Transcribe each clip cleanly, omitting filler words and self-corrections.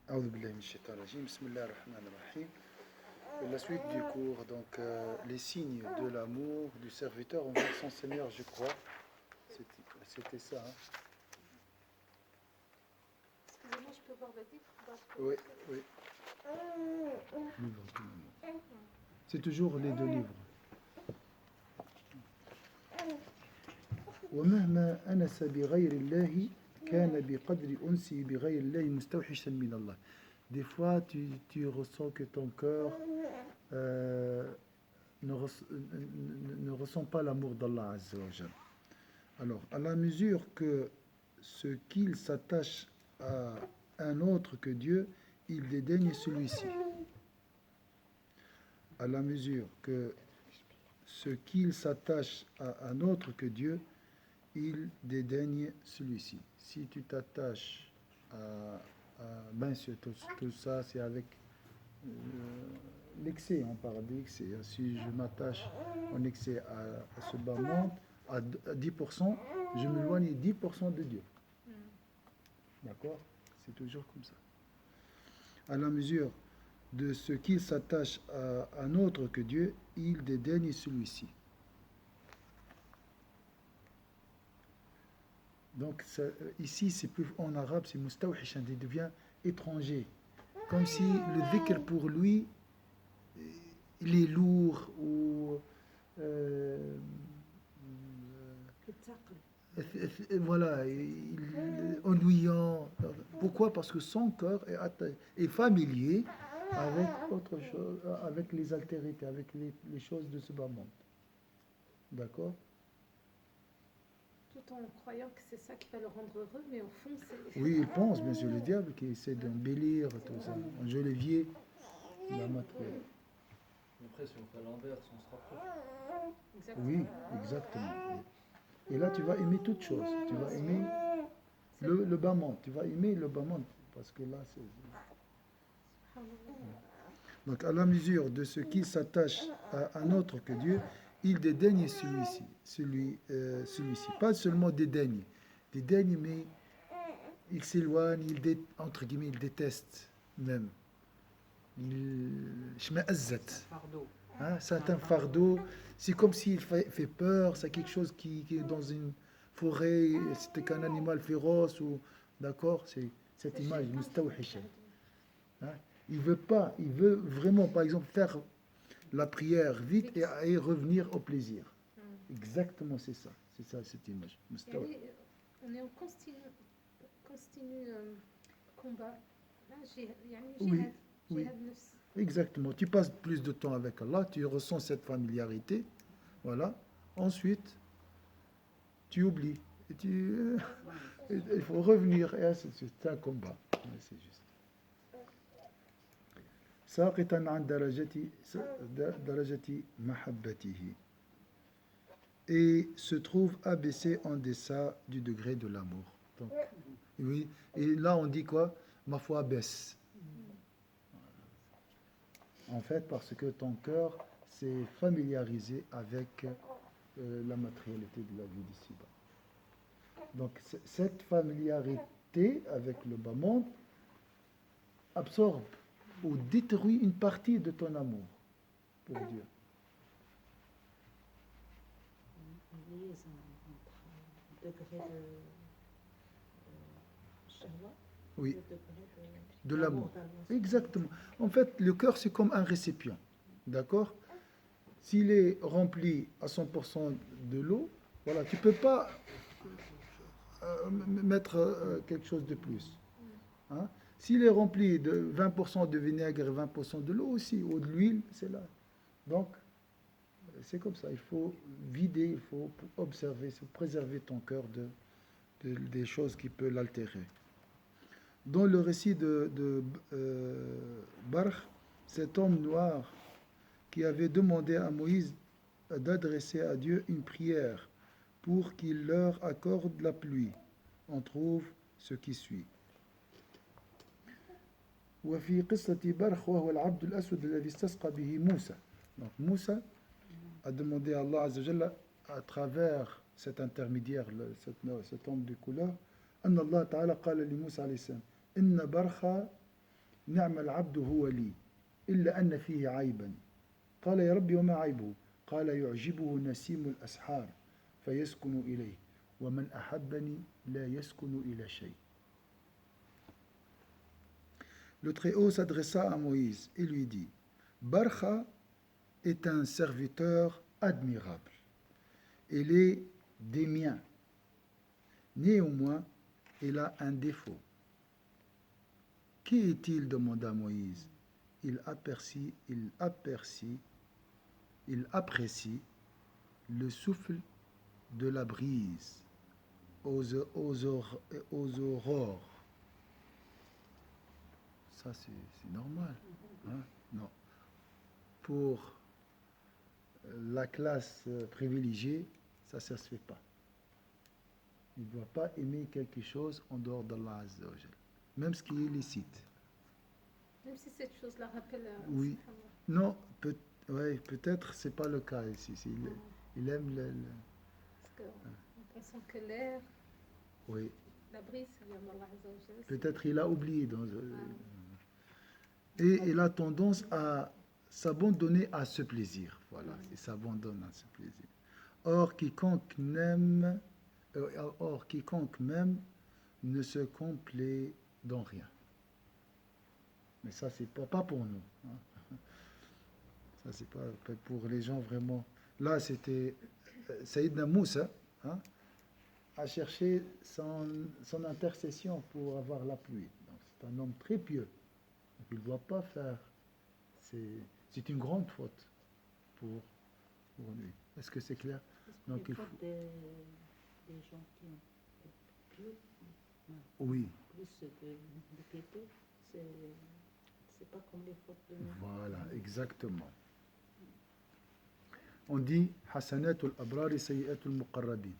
A'udhu billahi minash shaitanir rajim. Bismillahir rahmanir rahim. La suite du cours, donc les signes de l'amour du serviteur envers son Seigneur, je crois. C'était ça. Hein? Excusez-moi, je peux voir votre livre? Oui, oui. Livre, tout le monde. C'est toujours les deux livres. ومهما أنس بغير الله كان بقدر أنسه بغير الله مستوحشا من الله. Des fois, tu ressens que ton cœur ne ressent pas l'amour d'Allah Azza wa Jal. Alors, à la mesure que ce qu'il s'attache à un autre que Dieu, il dédaigne celui-ci. À la mesure que ce qu'il s'attache à un autre que Dieu, il dédaigne celui-ci. Si tu t'attaches bien sûr, tout ça, c'est avec l'excès, on parle d'excès. Si je m'attache en excès à ce bas monde, à 10%, je m'éloigne 10% de Dieu. D'accord? C'est toujours comme ça. À la mesure de ce qu'il s'attache à un autre que Dieu, il dédaigne celui-ci. Donc ici, c'est plus en arabe, c'est mustawhishan, il devient étranger. Comme si le dhikr pour lui, il est lourd ou voilà, ennuyant. Pourquoi? Parce que son cœur est familier avec autre chose, avec les altérités, avec les choses de ce bas monde. D'accord? Tout en croyant que c'est ça qui va le rendre heureux, mais au fond, c'est... Oui, il pense, bien sûr, le diable qui essaie d'embellir tout ça, enjolivier la matière. Après, si on fait l'inverse, on se rapproche. Exactement. Oui, exactement. Et là, tu vas aimer toute chose. Tu vas aimer le bas monde. Tu vas aimer le bas monde. Parce que là, c'est... Donc, à la mesure de ce qui s'attache à un autre que Dieu, il dédaigne celui-ci. Celui-ci. Pas seulement dédaigne. Dédaigne, mais il s'éloigne, entre guillemets, il déteste même. Hein, c'est un fardeau. C'est comme s'il fait peur. C'est quelque chose qui est dans une forêt. C'était qu'un animal féroce. D'accord? C'est cette image. Mustawhisha. Hein? Il veut pas. Il veut vraiment, par exemple, faire la prière vite et revenir au plaisir. Exactement, c'est ça. C'est ça, cette image. On est en continu combat. Là, Oui, oui. Exactement. Tu passes plus de temps avec Allah, tu ressens cette familiarité. Voilà. Ensuite, tu oublies. Il faut revenir. Et c'est un combat. C'est juste. ساقطا عن درجة محبته et se trouve abaissé en deçà du degré de l'amour. Donc, oui. Et là, on dit quoi? Ma foi baisse. En fait, parce que ton cœur s'est familiarisé avec la matérialité de la vie d'ici-bas. Donc, cette familiarité avec le bas monde absorbe ou détruit une partie de ton amour pour Dieu. Oui, de l'amour. Exactement. En fait, le cœur, c'est comme un récipient. D'accord? S'il est rempli à 100% de l'eau, voilà, tu ne peux pas mettre quelque chose de plus. Hein? S'il est rempli de 20% de vinaigre et 20% de l'eau aussi, ou de l'huile, c'est là. Donc, c'est comme ça. Il faut vider, il faut observer, il faut préserver ton cœur des choses qui peuvent l'altérer. Dans le récit de Barch, cet homme noir qui avait demandé à Moïse d'adresser à Dieu une prière pour qu'il leur accorde la pluie, on trouve ce qui suit. وفي قصة برخ وهو العبد الأسود الذي استسقى به موسى. Donc Moussa a demandé à Allah Azza wa Jalla à travers cet intermédiaire, cet homme de couleur, أن الله تعالى قال لموسى عليه السلام إن برخ نعم العبد هو لي إلا أن فيه عيبا قال يا ربي وما عيبه قال يعجبه نسيم الأسحار فيسكن إليه ومن أحبني لا يسكن إلى شيء. Le Très-Haut s'adressa à Moïse et lui dit, Barcha est un serviteur admirable. Il est des miens. Néanmoins, il a un défaut. Qui est-il demanda Moïse. Il apprécie le souffle de la brise aux aurores. Ça, c'est normal. Hein? Non. Pour la classe privilégiée, ça ne se fait pas. Il ne doit pas aimer quelque chose en dehors d'Allah Azza wa Jal, même ce qui est licite. Même si cette chose-là rappelle... Oui. Non, peut-être c'est pas le cas ici. Il aime Parce qu'on pense que l'air, oui. la brise, c'est vraiment Allah Azza wa Jal. Peut-être il a oublié. Et il a tendance à s'abandonner à ce plaisir. Voilà, il s'abandonne à ce plaisir. Or, quiconque même ne se complaît dans rien. Mais ça, c'est pas pour nous. Hein. Ça, c'est pas pour les gens vraiment. Là, c'était Sayyidna Moussa hein, a cherché son intercession pour avoir la pluie. Donc, c'est un homme très pieux. Donc, il ne doit pas faire. C'est une grande faute pour lui. Est-ce que c'est clair? Donc, il faut... des gens qui ont plus, oui. plus de piété, c'est pas comme les fautes de nous. Voilà, exactement. On dit Hasanatul Abrari Sayyiatul Muqarrabin.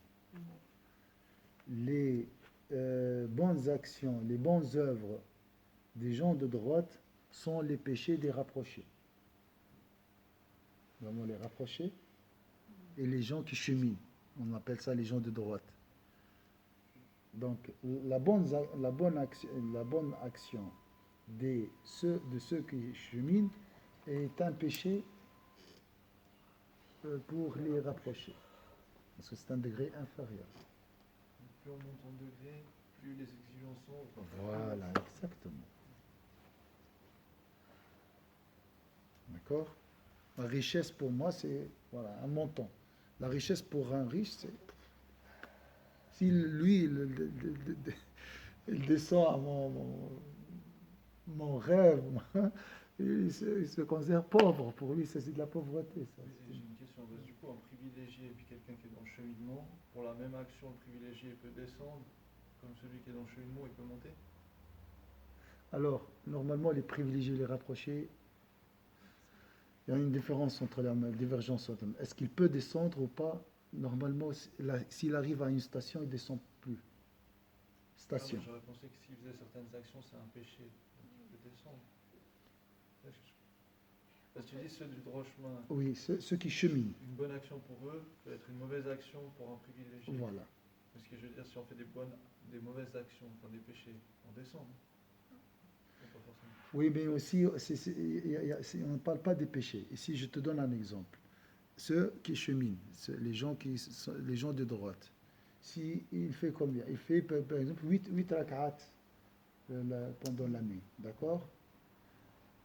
Les bonnes actions, les bonnes œuvres des gens de droite sont les péchés des rapprochés. Vraiment les rapprochés et les gens qui cheminent. On appelle ça les gens de droite. Donc la bonne action de ceux qui cheminent est un péché pour les rapprocher. Parce que c'est un degré inférieur. Plus on monte en degré, plus les exigences sont. Voilà, exactement. D'accord? La richesse pour moi, c'est voilà, un montant. La richesse pour un riche, c'est... Si lui, il descend à mon rêve, il se considère pauvre. Pour lui, c'est de la pauvreté. Ça. J'ai une question. Du coup, un privilégié et puis quelqu'un qui est dans le cheminement, pour la même action, le privilégié peut descendre, comme celui qui est dans le cheminement, il peut monter? Alors, normalement, les privilégiés et les rapprochés, il y a une différence entre la divergence entre eux. Est-ce qu'il peut descendre ou pas? Normalement, s'il arrive à une station, il ne descend plus. Station. J'aurais pensé que s'il faisait certaines actions, c'est un péché. Donc il peut descendre. Parce que tu dis ceux du droit chemin. Oui, ceux qui cheminent. Une bonne action pour eux peut être une mauvaise action pour un privilégié. Voilà. Parce que je veux dire, si on fait des mauvaises actions, enfin des péchés, on descend. Pas forcément. Oui, mais aussi, on ne parle pas des péchés. Ici, je te donne un exemple. Ceux qui cheminent, les gens de droite, s'il fait combien? Il fait, par exemple, 8 rak'at pendant la nuit, d'accord?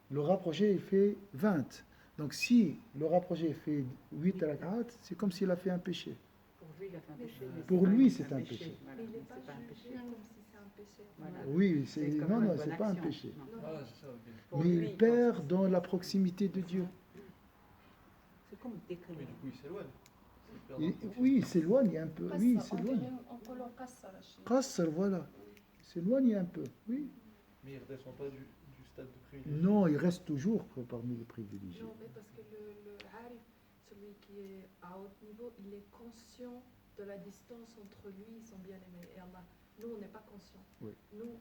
Le rapproché, il fait 20. Donc, si le rapproché fait 8 rak'at, c'est comme s'il a fait un péché. Pour lui, il a fait un péché. Pour lui, c'est un péché. Voilà, Mais il n'est mais pas c'est pas un jugé péché. comme si c'est un péché. Voilà. Oui, comme non, une non, bonne c'est pas un action. péché. Non. Ah, c'est ça, ok. Pour Mais lui, il perd dans la proximité de Dieu. c'est comme décrire. Mais du coup, il s'éloigne. Oui, il s'éloigne un peu. Oui, il On s'éloigne. dirait on peut leur casser la chaîne. Qasr, voilà. Il s'éloigne un peu, oui. Mais il ne redescend pas du stade de privilège. Non, il reste toujours parmi les privilégiés. Non, mais parce que le harif, celui qui est à haut niveau, il est conscient de la distance entre lui et son bien-aimé et Allah. Nous, on n'est pas conscient. Oui. Nous,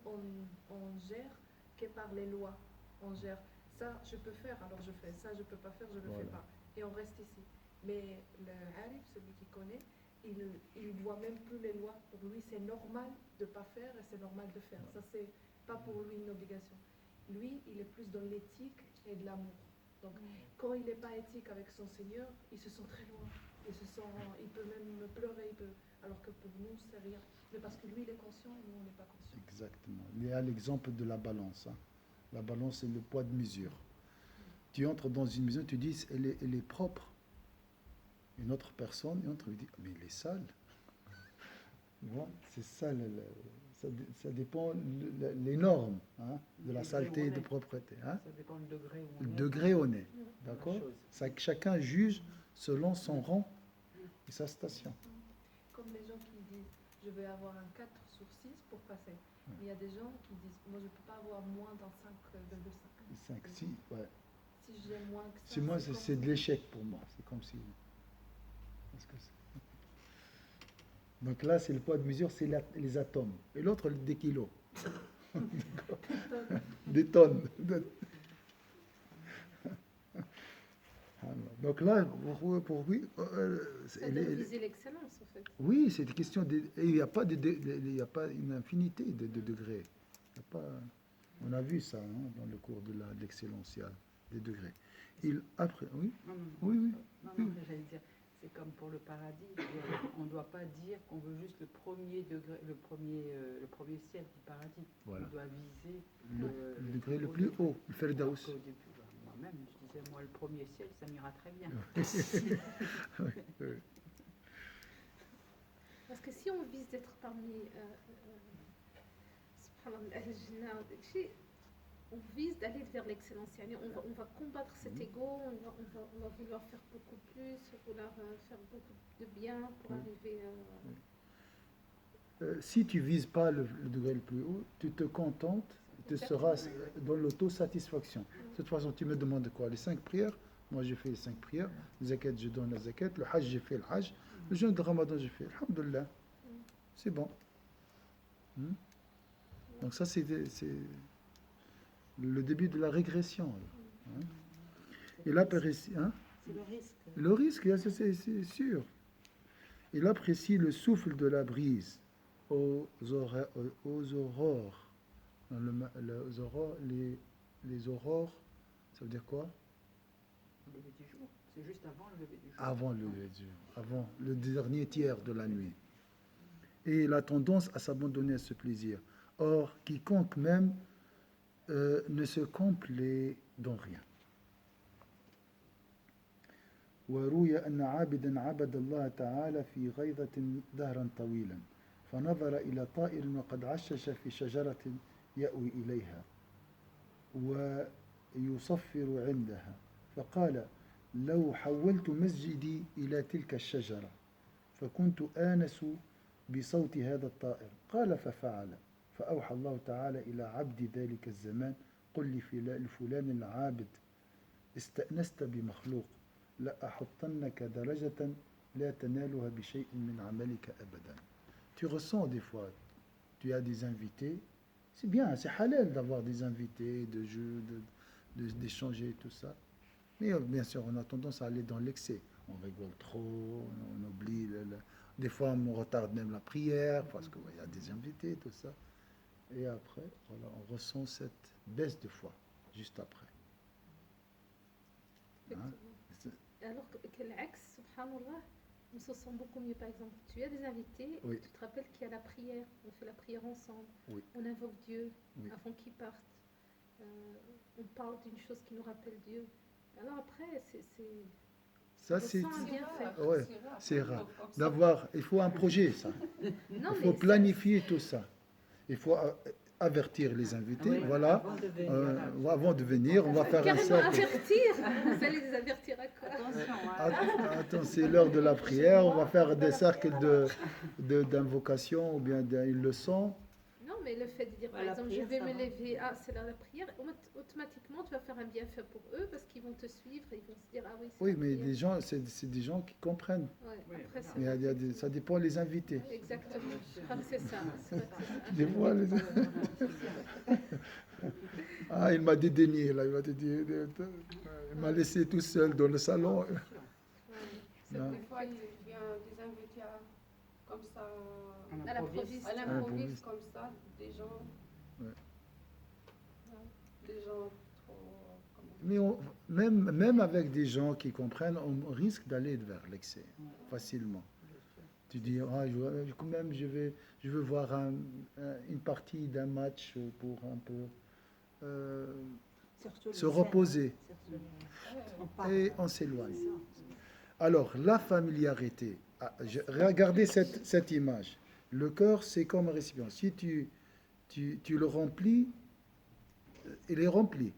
on gère que par les lois. On gère ça, je peux faire, alors je fais. Ça, je peux pas faire, je ne le fais Voilà. pas. Et on reste ici. Mais le harif, celui qui connaît, il voit même plus les lois. Pour lui, c'est normal de ne pas faire et c'est normal de faire. Ça, c'est pas pour lui une obligation. lui, il est plus dans l'éthique et de l'amour. Donc, quand il n'est pas éthique avec son Seigneur, il se sent très loin. Il peut même pleurer, alors que pour nous, c'est rien. Mais parce que lui, il est conscient et nous, on n'est pas conscient. Exactement. Il y a l'exemple de la balance. Hein. La balance, c'est le poids de mesure. Tu entres dans une maison, tu dis, elle est propre. Une autre personne entre et dit, mais il est sale. Bon, c'est ça, ça dépend les normes hein, de la saleté et de propreté. Hein. Ça dépend du degré où on Le est. degré où on est. dans la D'accord. chose. Chacun juge selon son rang et sa station. Comme les gens qui disent, je vais avoir un 4 sur 6 pour passer. Mais il y a des gens qui disent, moi, je ne peux pas avoir moins d'un 5,5. 5, 6, ouais. Si j'ai moins que ça, C'est moi, comme- c'est de l'échec pour moi. C'est comme si. Parce que donc là, c'est le poids de mesure, c'est les atomes. Et l'autre, des kilos. Des tonnes. Donc là, pour oui, Ça doit viser l'excellence, en fait. oui, c'est une question de. Et il n'y a pas il y a pas une infinité de degrés. Il y a pas, on a vu ça hein, dans le cours de l'excellence, il y a des degrés. Après, oui, Non, non, non. oui, oui. Non, non, j'allais dire, c'est comme pour le paradis. On ne doit pas dire qu'on veut juste le premier degré, le premier ciel du paradis. Voilà. On doit viser Le degré le plus haut, le Alors Firdaus. qu'au début, moi-même, je disais, moi, le premier ciel, ça m'ira très bien. Oui. Parce que si on vise d'être parmi subhanallah, al-Jannah, on vise d'aller vers l'excellence. Yani on va combattre cet ego, on va vouloir faire beaucoup plus, vouloir faire beaucoup de bien pour arriver Si tu vises pas le degré le plus haut, tu te contentes, tu seras dans l'autosatisfaction. De toute façon, tu me demandes quoi? Les 5 prières? Moi, j'ai fait les 5 prières. Le zakat, je donne la zakat. Le hajj, j'ai fait le hajj. Le jeûne de Ramadan, j'ai fait. Alhamdulillah. C'est bon. Donc ça, c'est le début de la régression. Hein. Il apprécie, hein, C'est le risque. le risque, c'est sûr. Il apprécie le souffle de la brise aux aurores. Les aurores, ça veut dire quoi? Le lever du jour. C'est juste avant le lever du jour. Avant le lever du jour, avant le dernier tiers de la nuit. Et il a tendance à s'abandonner à ce plaisir. Or, quiconque même ne se complaît dans rien. وروي أن عابدا عبد الله تعالى في غيظة دهرا طويلا فنظر إلى طائر وقد عشش في شجرة يأوي إليها ويصفر عندها فقال لو حولت مسجدي إلى تلك الشجرة فكنت آنس بصوت هذا الطائر قال ففعل فأوحى الله تعالى إلى عبد ذلك الزمان قل لفلان العابد استأنست بمخلوق لأحطنك درجة لا تنالها بشيء من عملك أبدا. Tu ressens des fois, tu as des invités, c'est bien, c'est halal d'avoir des invités, de jeux, d'échanger tout ça. Mais bien sûr, on a tendance à aller dans l'excès. On rigole trop, on oublie, des fois on retarde même la prière parce qu'il y a des invités, tout ça. Et après, voilà, on ressent cette baisse de foi, juste après. Hein? Alors que l'axe, subhanallah, on se sent beaucoup mieux. Par exemple, tu as des invités, Oui. tu te rappelles qu'il y a la prière, on fait la prière ensemble, Oui. on invoque Dieu Oui. avant qu'il parte, on parle d'une chose qui nous rappelle Dieu. Alors après, Ça, on c'est sent un bienfait. ouais, c'est rare. D'avoir, il faut un projet, ça. Non, Il mais faut planifier tout ça. Il faut avertir les invités. Oui, Voilà, avant de venir, avant de venir, on va faire un carrément cercle. avertir. Vous allez les avertir à quoi? attention, hein. Attends, c'est l'heure de la prière. On va faire des cercles d'invocation ou bien une leçon. Non, mais le fait de dire, par La exemple, prière, je vais ça me va. lever, ah, c'est l'heure de la prière, automatiquement, tu vas faire un bienfait pour eux parce qu'ils vont te suivre, ils vont se dire, ah oui, c'est Oui, la mais prière. des gens, c'est des gens qui comprennent. Ouais, Oui, après, c'est Mais ça dépend des invités. exactement. Je crois que c'est ça. C'est vrai que c'est ça. Des fois, ah, il m'a dédaigné, là. Il m'a laissé tout seul dans le salon. Ouais. Non. Des fois, il y a des invités comme ça, On À improvise. l'improviste. à l'improviste. l'improviste, comme ça, des gens. Ouais. Des des gens trop. Mais même avec des gens qui comprennent, on risque d'aller vers l'excès facilement. Tu dis, ah, quand même, je veux voir une partie d'un match pour un peu se reposer. Et on s'éloigne. Alors, la familiarité. Regardez cette image. Le cœur, c'est comme un récipient. Si tu le remplis, il est rempli.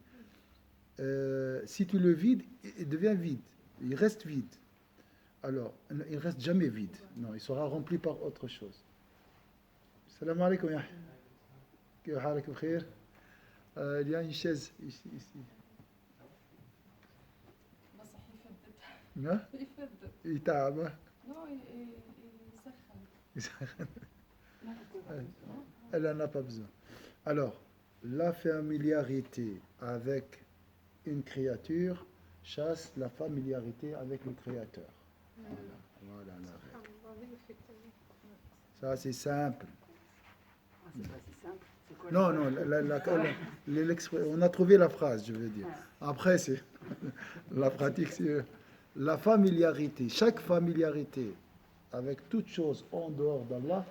Si tu le vides, il devient vide. Il reste vide. Alors, il ne reste jamais vide. Non, il sera rempli par autre chose. Salam alaikum. Il y a une chaise ici. Hein? Il tape. Non, il s'accroche. Elle n'en a pas besoin. Alors, la familiarité avec une créature chasse la familiarité avec le Créateur. Voilà la règle. Oui, effectivement. Ça, c'est simple. Ah, c'est pas si simple. C'est quoi Non, le- non, on a trouvé la phrase, je veux dire. Après, c'est la pratique, c'est la familiarité. Chaque familiarité avec toute chose en dehors d'Allah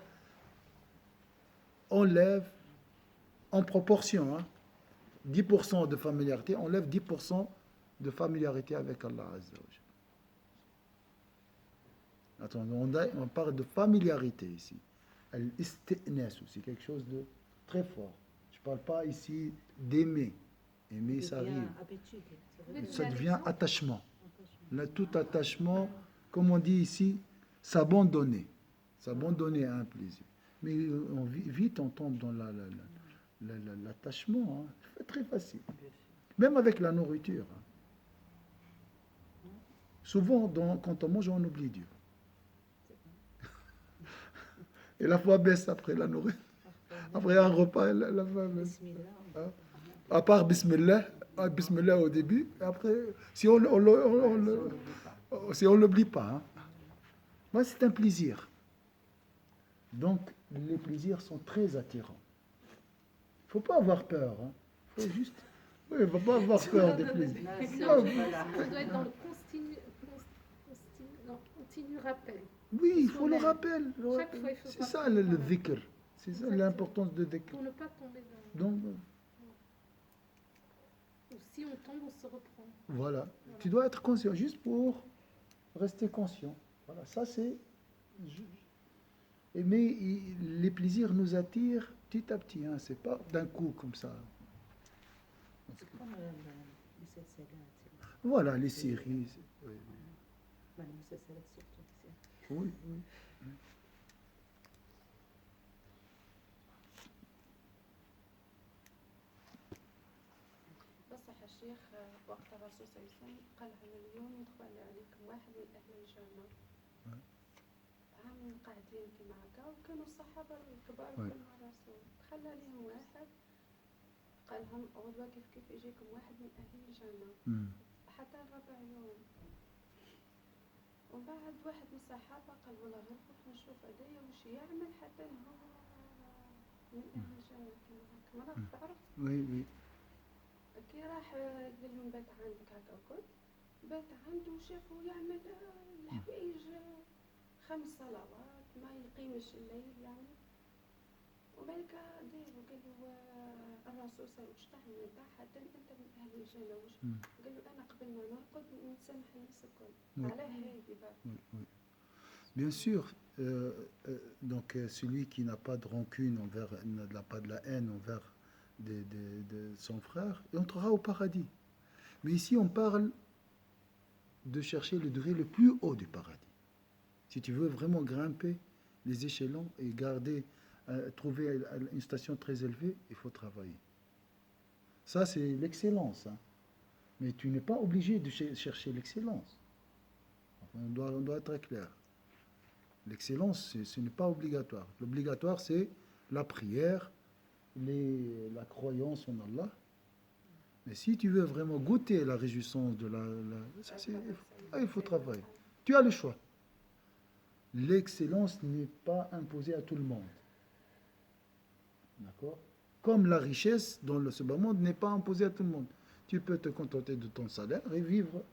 enlève en proportion, 10% de familiarité, enlève 10% de familiarité avec Allah Azza wa Jalla. Attends, on parle de familiarité ici. Al-isti'nas, c'est quelque chose de très fort. Je ne parle pas ici d'aimer. Aimer, ça arrive. Ça devient attachement. Là, tout attachement, comme on dit ici, s'abandonner. S'abandonner à un plaisir. Mais vite, on tombe dans l'attachement. C'est très facile. Même avec la nourriture. Souvent, quand on mange, on oublie Dieu. Et la foi baisse après la nourriture. Après un repas, la foi baisse. À part Bismillah, Bismillah au début, après, si on l'oublie pas. Moi, c'est un plaisir. Donc, les plaisirs sont très attirants. Il ne faut pas avoir peur. Il faut juste... Oui, il ne faut pas avoir peur des plaisirs. Ça doit être dans le continu rappel. Oui, il faut le rappel. Chaque fois, il faut C'est ça le dhikr. C'est ça l'importance de dhikr. Pour ne pas tomber dans... Donc, Ou si on tombe, on se reprend. voilà. Tu dois être conscient, juste pour rester conscient. Voilà, ça c'est... Mais les plaisirs nous attirent petit à petit. C'est pas d'un coup comme ça. C'est comme les salades. Voilà, les séries. Oui, Les salades surtout. oui. بصح الشيخ وقت الرسول صلى الله عليه وسلم قال لهم اليوم يدخل عليكم واحد من أهل الجنة. عام قاعدين كيما هكا وكانوا الصحابة الكبار كانوا مع الرسول. دخل عليهم واحد قال لهم غدوة كيف يجيكم واحد من أهل الجنة. حتى الربع يوم. ومن بعد واحد من الصحابة قال والله غير نروح نشوف هدايا وش يعمل حتى هو من أهل الجنة كيما هكا. ما تعرف؟ Oui. كي راح قال لهم بات عندك هكا وكل بات عنده وشافه يعمل الحوايج 5 صلوات ما يقيمش الليل يعني وبعدك ديرو قال له الرسول صلى الله عليه وسلم واش تعمل انت حتى انت من اهل الجنه واش قال له انا قبل ما نرقد نسامح الناس الكل على هادي برك. Bien sûr, donc celui qui n'a pas de rancune envers, n'a pas de la haine envers de son frère, il entrera au paradis. Mais ici, on parle de chercher le degré le plus haut du paradis. Si tu veux vraiment grimper les échelons et trouver une station très élevée, il faut travailler. Ça, c'est l'excellence. Mais tu n'es pas obligé de chercher l'excellence. On doit être clair. L'excellence, ce n'est pas obligatoire. L'obligatoire, c'est la prière, la croyance en Allah. Mais si tu veux vraiment goûter la réjouissance de il faut travailler. Tu as le choix. L'excellence n'est pas imposée à tout le monde. D'accord? Comme la richesse dans ce bas monde n'est pas imposée à tout le monde. Tu peux te contenter de ton salaire et vivre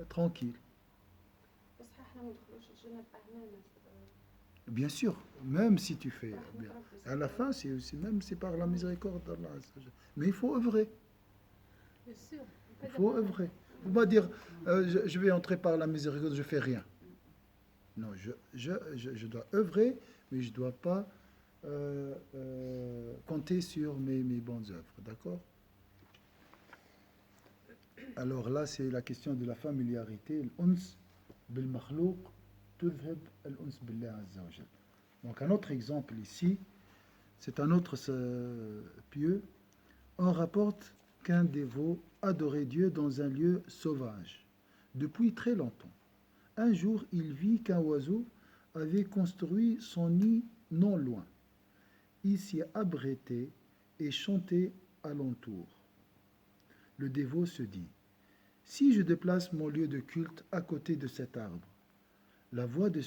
tranquille. بصح احنا ما ندخلوش الجنة بأعمالنا. Bien sûr, même si tu fais bien. À la fin, c'est aussi même c'est par la miséricorde d'Allah. Mais il faut œuvrer. Bien sûr. Il faut œuvrer. Il ne faut pas dire je vais entrer par la miséricorde, je ne fais rien. Non, je dois œuvrer, mais je ne dois pas compter sur mes bonnes œuvres. D'accord? Alors là, c'est la question de la familiarité. L'uns bil makhlouq tudhib al-uns billah azza wa jal. Donc un autre exemple ici, c'est un autre pieux. On rapporte qu'un dévot adorait Dieu dans un lieu sauvage depuis très longtemps. Un jour, il vit qu'un oiseau avait construit son nid non loin. Il s'y abritait et chantait alentour. Le dévot se dit: si je déplace mon lieu de culte à côté de cet arbre, la voix de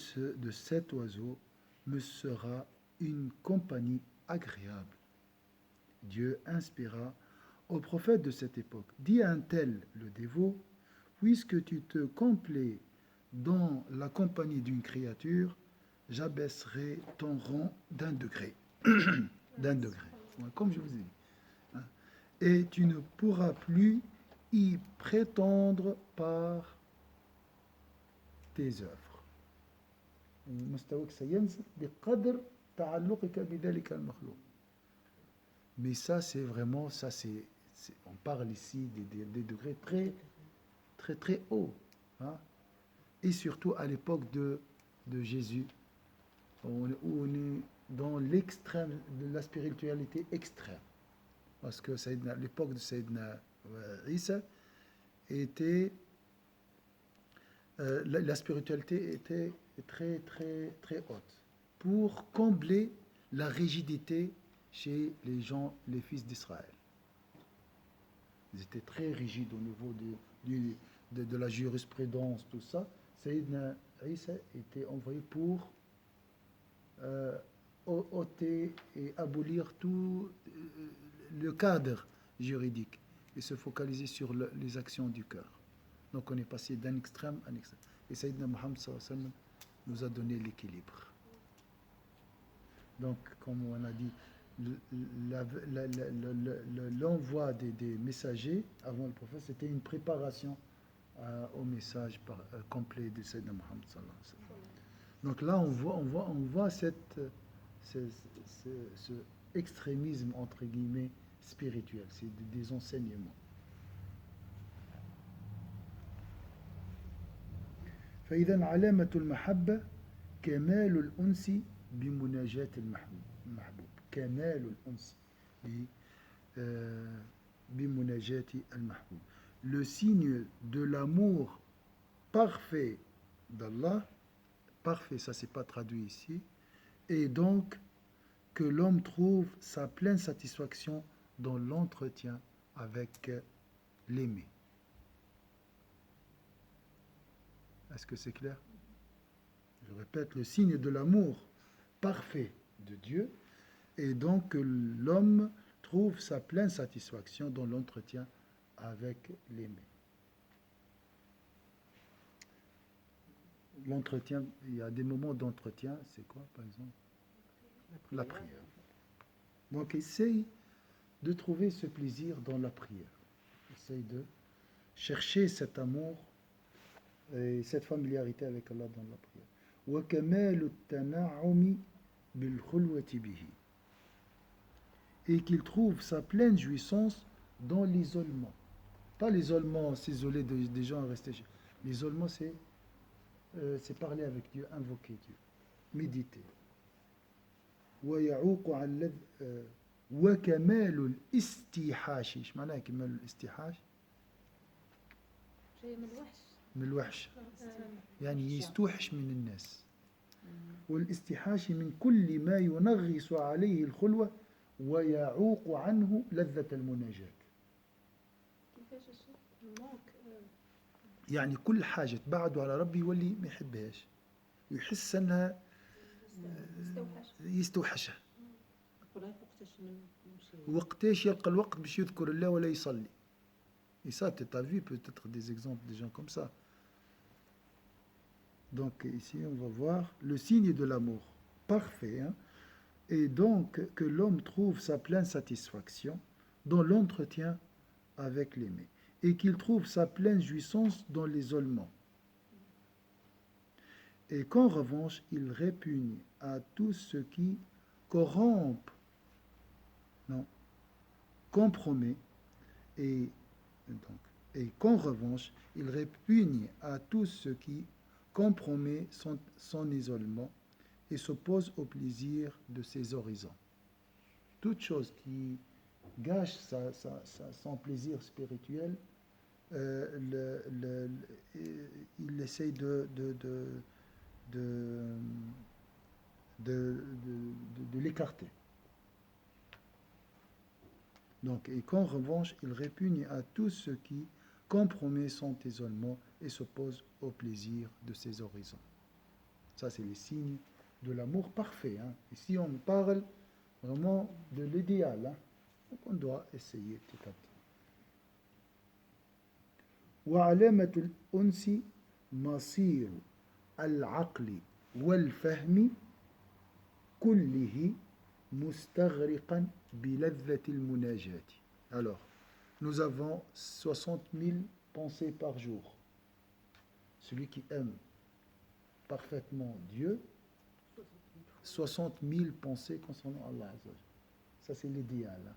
cet oiseau me sera une compagnie agréable. Dieu inspira au prophète de cette époque: dis à un tel, le dévot, puisque tu te complais dans la compagnie d'une créature, j'abaisserai ton rang d'un degré. D'un degré, comme je vous ai dit. Hein. Et tu ne pourras plus y prétendre par tes œuvres. Mais ça, c'est vraiment, on parle ici des degrés très, très, très hauts. Hein? Et surtout à l'époque de Jésus, où on est dans l'extrême, de la spiritualité extrême. Parce que l'époque de Sayyidina Isa était, la spiritualité était très, très, très haute pour combler la rigidité chez les gens, les fils d'Israël. Ils étaient très rigides au niveau de la jurisprudence, tout ça. Sayyidina Isa était envoyé pour ôter et abolir tout le cadre juridique et se focaliser sur les actions du cœur. Donc on est passé d'un extrême à un extrême. Et Sayyidina Muhammad sallallahu alayhi wa sallam nous a donné l'équilibre. Donc, comme on a dit, l'envoi des messagers avant le prophète, c'était une préparation au message complet de Sayyidina Muhammad sallallahu alayhi wa sallam. Donc là, on voit ce extrémisme, entre guillemets, spirituel. C'est des enseignements. فإذا علامة المحبة كمال الأنس بمناجاة المحبوب. كمال الأنس بمناجاة المحبوب. Le signe de l'amour parfait d'Allah, parfait, ça c'est pas traduit ici, et donc que l'homme trouve sa pleine satisfaction dans l'entretien avec l'aimé. Est-ce que c'est clair? Je répète, le signe de l'amour parfait de Dieu, et donc que l'homme trouve sa pleine satisfaction dans l'entretien avec l'aimé. L'entretien, il y a des moments d'entretien, c'est quoi par exemple? La prière. Donc essaye de trouver ce plaisir dans la prière. Essaye de chercher cet amour et cette familiarité avec Allah dans la prière. وَكَمَالُ التَّنَعُّمِ بِالْخُلْوَةِ بِهِ. Et qu'il trouve sa pleine jouissance dans l'isolement. Pas l'isolement, s'isoler des gens, rester chez. L'isolement, c'est parler avec Dieu, invoquer Dieu, méditer. ويعوق عن وكمال الاستيحاش. ايش معناها كمال الاستيحاش؟ جاي من الوحش. من الوحش يعني يستوحش من الناس. والاستيحاش من كل ما ينغص عليه الخلوة ويعوق عنه لذة المناجاة. كيفاش الشيء؟ يعني كل حاجة تبعده على ربي يولي ما يحبهاش، يحس أنها يستوحشها. وقتاش يلقى الوقت باش يذكر الله ولا يصلي. Et ça, tu as vu peut-être des exemples de gens comme ça. Donc ici, on va voir le signe de l'amour parfait, hein, et donc que l'homme trouve sa pleine satisfaction dans l'entretien avec l'aimé, et qu'il trouve sa pleine jouissance dans l'isolement. Et qu'en revanche, il répugne à tout ce qui corrompt, non, compromet, et, donc, et qu'en revanche, il répugne à tout ce qui compromet son isolement et s'oppose au plaisir de ses horizons. Toute chose qui gâche son plaisir spirituel, il essaye de l'écarter. Donc, et qu'en revanche, il répugne à tout ce qui compromet son isolement et s'oppose au plaisir de ses horizons. Ça, c'est les signes de l'amour parfait. Hein. Ici, on parle vraiment de l'idéal. Hein. Donc, on doit essayer petit à petit. وعلامة الأنس مصير العقل والفهم كله مستغرقا بلذة المناجاة. Alors, nous avons 60 000 pensées par jour. Celui qui aime parfaitement Dieu, 60 000 pensées concernant Allah. Ça, c'est l'idéal.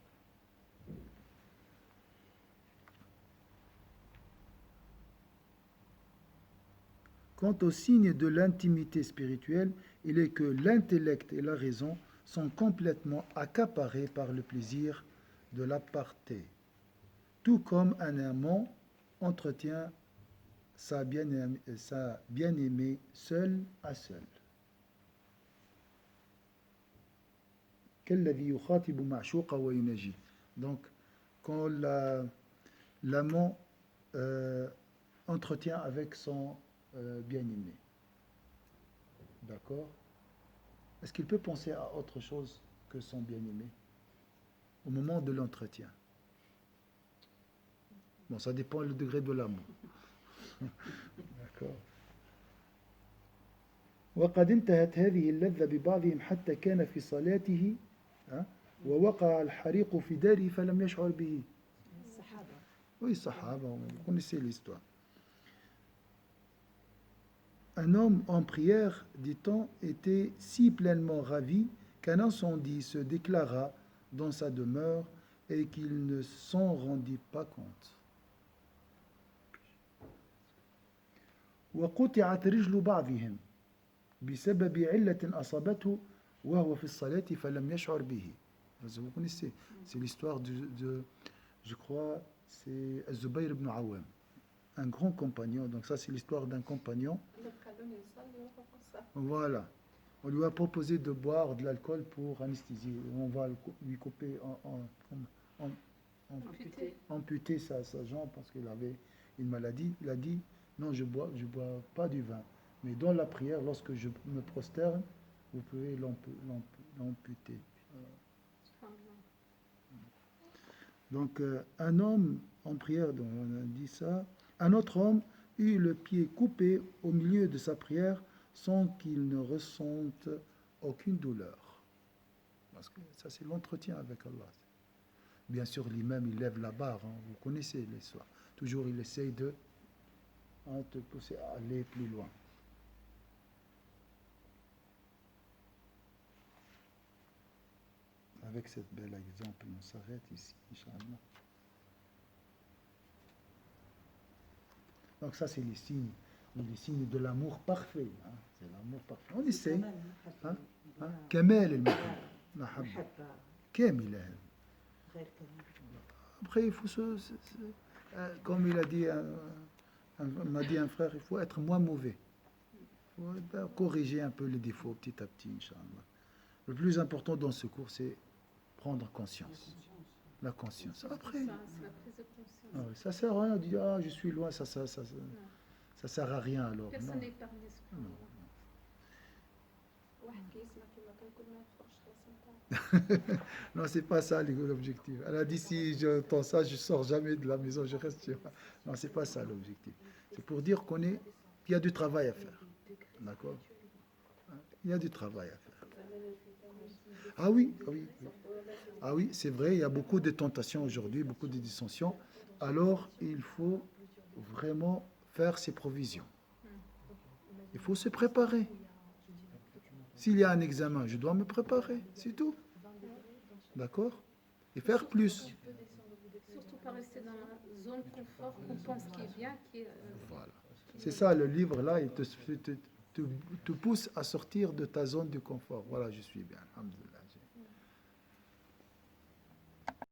Quant au signe de l'intimité spirituelle, il est que l'intellect et la raison sont complètement accaparés par le plaisir de l'aparté, tout comme un amant entretient sa bien-aimée seul à seul. كالذي يخاطب معشوقه ويناجيه. Donc, quand l'amant entretient avec son bien-aimé, d'accord? Est-ce qu'il peut penser à autre chose que son bien-aimé au moment de l'entretien? Bon, ça dépend du degré de l'amour. D'accord. وقد انتهت هذه اللذة ببعضهم حتى كان في صلاته ووقع الحريق في داره فلم يشعر به. Oui, Sahaba, vous connaissez l'histoire. Un homme en prière, dit-on, était si pleinement ravi qu'un incendie se déclara dans sa demeure et qu'il ne s'en rendit pas compte. وقطعت رجل بعضهم بسبب علة أصابته وهو في الصلاة فلم يشعر به. Vous connaissez, c'est l'histoire de je crois, c'est Zubayr ibn Awam, un grand compagnon. Donc ça, c'est l'histoire d'un compagnon. Voilà. On lui a proposé de boire de l'alcool pour anesthésier. On va lui couper, amputer sa jambe parce qu'il avait une maladie. Il a dit, non, je bois pas du vin. Mais dans la prière, lorsque je me prosterne, vous pouvez l'amputer. Donc, un homme en prière, on a dit ça, un autre homme eut le pied coupé au milieu de sa prière sans qu'il ne ressente aucune douleur. Parce que ça, c'est l'entretien avec Allah. Bien sûr, l'imam, il lève la barre, hein, vous connaissez l'histoire. Toujours, il essaye de te pousser à aller plus loin. Avec cette belle exemple, on s'arrête ici, Inch'Allah. Donc ça, c'est les signes de l'amour parfait. Hein. C'est l'amour parfait. On essaye. Kamel al-mahabba. Kamil. Après, il faut comme il a dit, m'a dit un frère, il faut être moins mauvais. Il faut corriger un peu les défauts petit à petit, Inch'Allah. Le plus important dans ce cours, c'est prendre conscience. La conscience. Après, C'est la prise de conscience. ça sert à rien de dire je suis loin, ça sert à rien alors. Personne n'est épargné. Non, c'est pas ça l'objectif. Elle a dit si j'entends ça, je sors jamais de la maison, je reste chez moi. Non, c'est pas ça l'objectif. C'est pour dire qu'il y a du travail à faire. D'accord? Il y a du travail à faire. Ah oui, ah oui. Ah oui, c'est vrai, il y a beaucoup de tentations aujourd'hui, beaucoup de dissensions. Alors, il faut vraiment faire ses provisions. Il faut se préparer. S'il y a un examen, je dois me préparer, c'est tout. D'accord? Et faire plus. Surtout pas rester dans la zone confort qu'on pense qui est bien, qui est... Voilà. C'est ça, le livre là, il te pousse à sortir de ta zone de confort. Voilà, je suis bien. Alhamdoulilah.